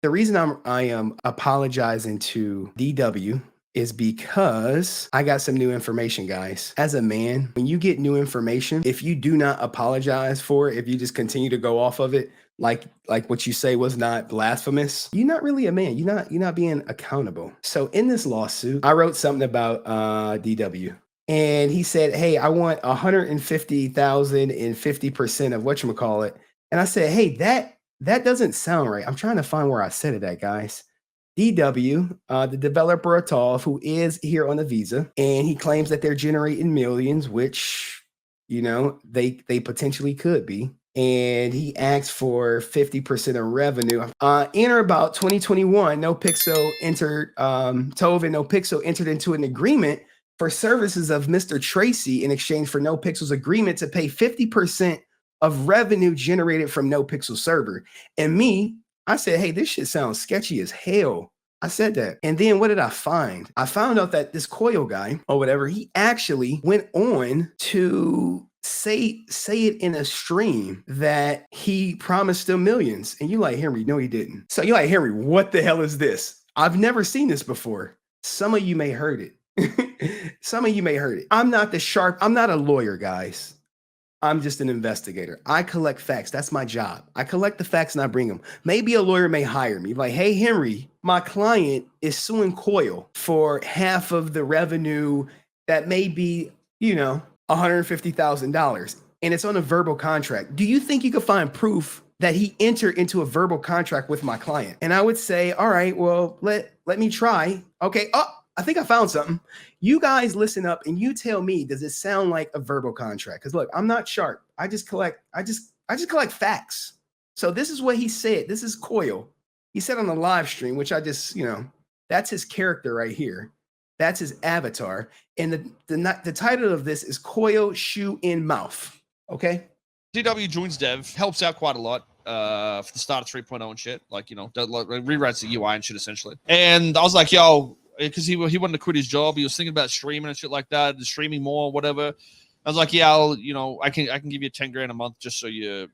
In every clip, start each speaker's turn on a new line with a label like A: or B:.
A: The reason I am apologizing to DW is because I got some new information, guys. As a man, when you get new information, if you do not apologize for it, if you just continue to go off of it, like what you say was not blasphemous, you're not really a man. You're not being accountable. So in this lawsuit, I wrote something about DW. And he said, hey, I want 150,000 and 50% of whatchamacallit. And I said, hey, that doesn't sound right. I'm trying to find where I said it at, guys. DW, the developer Atal, who is here on a visa, and he claims that they're generating millions, which, they potentially could be. And he asked for 50% of revenue. In or about 2021, Nopixel entered, Tove and Nopixel entered into an agreement for services of Mr. Tracey in exchange for Nopixel's agreement to pay 50% of revenue generated from Nopixel server. And I said, hey, this shit sounds sketchy as hell. I said that. And then what did I find? I found out that this Koil guy or whatever, he actually went on to say it in a stream that he promised them millions. And you like, Henry, no, he didn't. So you're like, Henry, what the hell is this? I've never seen this before. Some of you may heard it. Some of you may heard it. I'm not a lawyer, guys. I'm just an investigator. I collect facts. That's my job. I collect the facts and I bring them. Maybe a lawyer may hire me. Like, hey, Henry, my client is suing Koil for half of the revenue that may be, $150,000. And it's on a verbal contract. Do you think you could find proof that he entered into a verbal contract with my client? And I would say, all right, well, let me try. Okay. Oh, I think I found something. You guys listen up and you tell me, does it sound like a verbal contract? Because look, I'm not sharp. I just collect facts. So this is what he said. This is Koil. He said on the live stream, which I just, that's his character right here. That's his avatar. And the title of this is Koil Shoe in Mouth. Okay.
B: DW joins dev, helps out quite a lot. For the start of 3.0 and shit, rewrites the UI and shit essentially. And I was like, yo, because he wanted to quit his job. He was thinking about streaming and shit like that, streaming more, whatever. I was like, yeah, I can give you 10 grand a month just so you're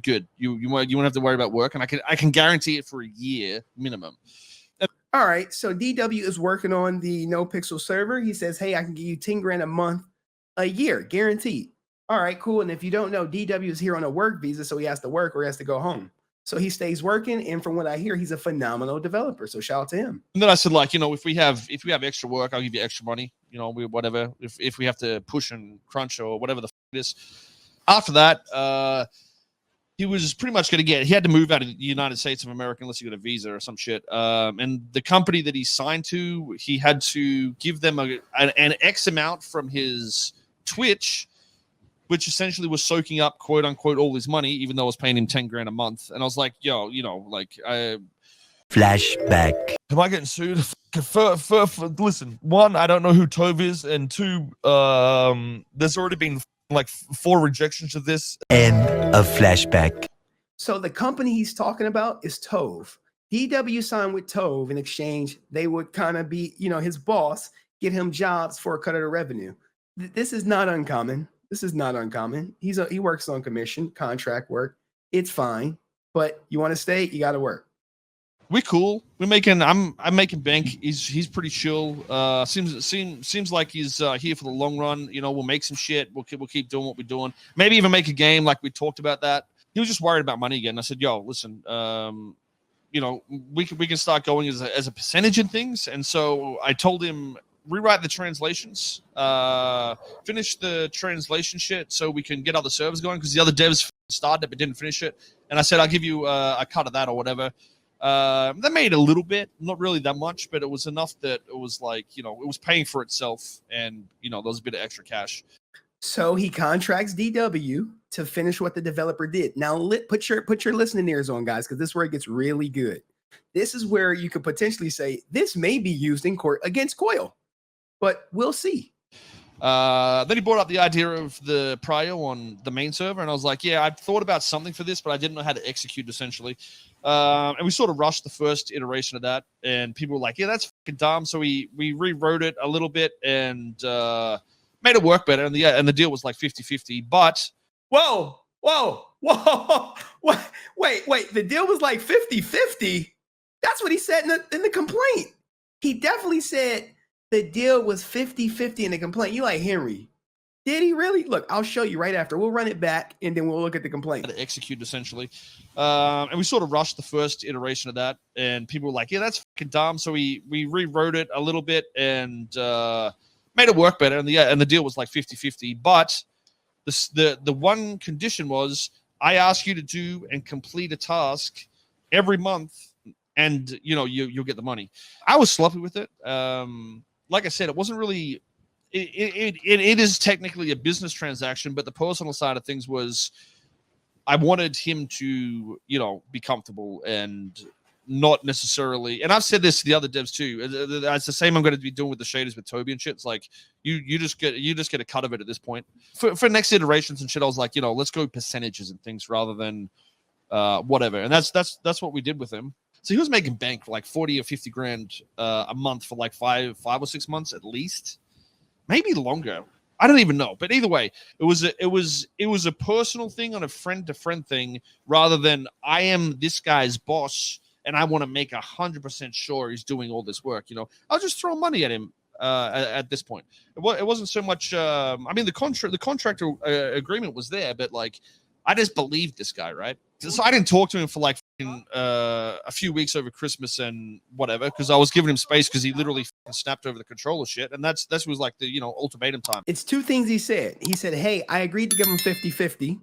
B: good. You won't have to worry about work, and I can guarantee it for a year minimum.
A: All right, so DW is working on the Nopixel server. He says, hey, I can give you 10 grand a month, a year, guaranteed. All right, cool. And if you don't know, DW is here on a work visa, so he has to work or he has to go home. So he stays working, and from what I hear, he's a phenomenal developer. So shout out to him.
B: And then I said, if we have extra work, I'll give you extra money. Whatever. If we have to push and crunch or whatever the it is. After that, he was pretty much going to he had to move out of the United States of America unless he got a visa or some shit. And the company that he signed to, he had to give them an X amount from his Twitch, which essentially was soaking up, quote unquote, all his money, even though I was paying him 10 grand a month. And I was like, yo,
C: flashback.
B: Am I getting sued? Listen, one, I don't know who Tove is, and two, there's already been 4 rejections of this.
C: End of flashback.
A: So the company he's talking about is Tove. DW signed with Tove in exchange. They would kind of be, his boss, get him jobs for a cut of the revenue. This is not uncommon. This is not uncommon. He works on commission, contract work. It's fine, but you want to stay, you got to work.
B: We're cool. I'm making bank. He's pretty chill. Seems like he's here for the long run. We'll make some shit. We'll keep doing what we're doing. Maybe even make a game like we talked about that. He was just worried about money again. I said, yo, listen, we can start going as a percentage in things. And so I told him, rewrite the translations, finish the translation shit so we can get other servers going, because the other devs started it but didn't finish it. And I said, I'll give you a cut of that or whatever. They made a little bit, not really that much, but it was enough that it was it was paying for itself, and there was a bit of extra cash.
A: So he contracts DW to finish what the developer did. Now put your listening ears on, guys, because this is where it gets really good. This is where you could potentially say this may be used in court against Koil. But we'll see.
B: Then he brought up the idea of the prio on the main server, and I was like, yeah, I've thought about something for this, but I didn't know how to execute, essentially. And we sort of rushed the first iteration of that, and people were like, yeah, that's fucking dumb. So we rewrote it a little bit and made it work better, and the deal was like 50-50. But
A: whoa, Whoa, wait. The deal was like 50-50. That's what he said in the complaint. He definitely said the deal was 50-50 in the complaint. You like, Henry, did he really? Look, I'll show you right after. We'll run it back, and then we'll look at the complaint.
B: To execute, essentially. And we sort of rushed the first iteration of that, and people were like, yeah, that's fucking dumb. So we rewrote it a little bit and made it work better. And the deal was like 50-50. But the one condition was I ask you to do and complete a task every month, and you'll get the money. I was sloppy with it. Like I said, it wasn't really. It is technically a business transaction, but the personal side of things was I wanted him to, be comfortable and not necessarily. And I've said this to the other devs too. It's the same I'm going to be doing with the shaders with Toby and shit. It's like you just get a cut of it at this point. For next iterations and shit, I was like, let's go percentages and things rather than whatever. And that's what we did with him. So he was making bank for like 40 or 50 grand a month for like five or 6 months at least. Maybe longer. I don't even know. But either way, it was a personal thing on a friend to friend thing rather than I am this guy's boss and I want to make 100% sure he's doing all this work. I'll just throw money at him at this point. It wasn't so much. The contractor agreement was there, but like I just believed this guy, right? So I didn't talk to him for like a few weeks over Christmas and whatever because I was giving him space because he literally snapped over the controller shit, and that was like the ultimatum time.
A: It's two things he said. He said, "Hey, I agreed to give him 50-50,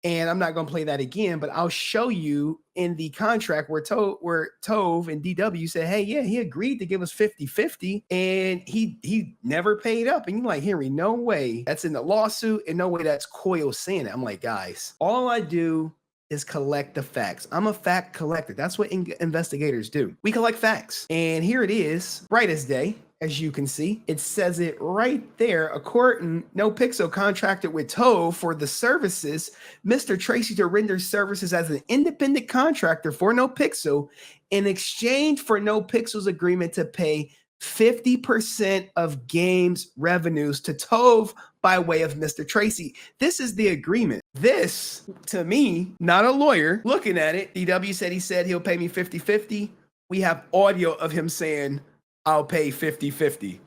A: and I'm not going to play that again, but I'll show you in the contract where Tove and DW said, hey, yeah, he agreed to give us 50-50, and he never paid up." And you're like, Henry, no way that's in the lawsuit, and no way that's Koil saying it. I'm like, guys, all I do is collect the facts. I'm a fact collector. That's what investigators do. We collect facts. And here it is, bright as day. As you can see, it says it right there. According, Nopixel contracted with Tove for the services, Mr. Tracey to render services as an independent contractor for Nopixel in exchange for Nopixel's agreement to pay 50% of games revenues to Tove by way of Mr. Tracey. This is the agreement. This, to me, not a lawyer, looking at it, DW said he'll pay me 50-50. We have audio of him saying, I'll pay 50-50.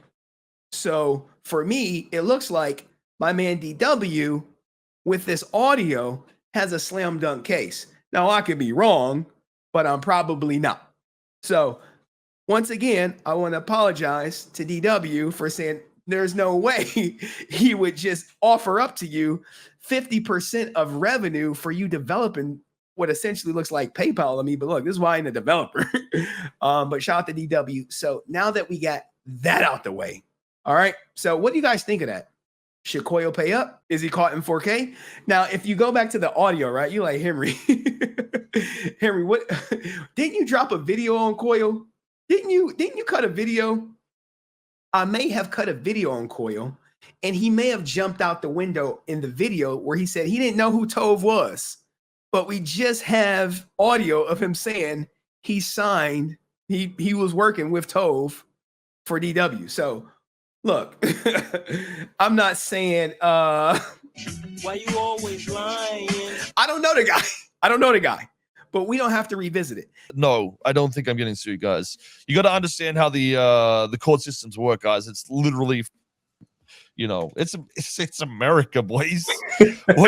A: So for me, it looks like my man DW with this audio has a slam dunk case. Now I could be wrong, but I'm probably not. So once again, I want to apologize to DW for saying there's no way he would just offer up to you 50% of revenue for you developing what essentially looks like PayPal to me, but look, this is why I'm a developer. But shout out to DW. So now that we got that out the way, all right. So what do you guys think of that? Should Koil pay up? Is he caught in 4K? Now, if you go back to the audio, right, you like, Henry, Henry, what? Didn't you drop a video on Koil? Didn't you cut a video? I may have cut a video on Koil, and he may have jumped out the window in the video where he said he didn't know who Tove was. But we just have audio of him saying he signed, he was working with Tove for DW. So look, I'm not saying why you always lying. I don't know the guy. But we don't have to revisit it.
B: No, I don't think I'm getting sued, guys. You got to understand how the court systems work, guys. It's literally, it's America, boys. What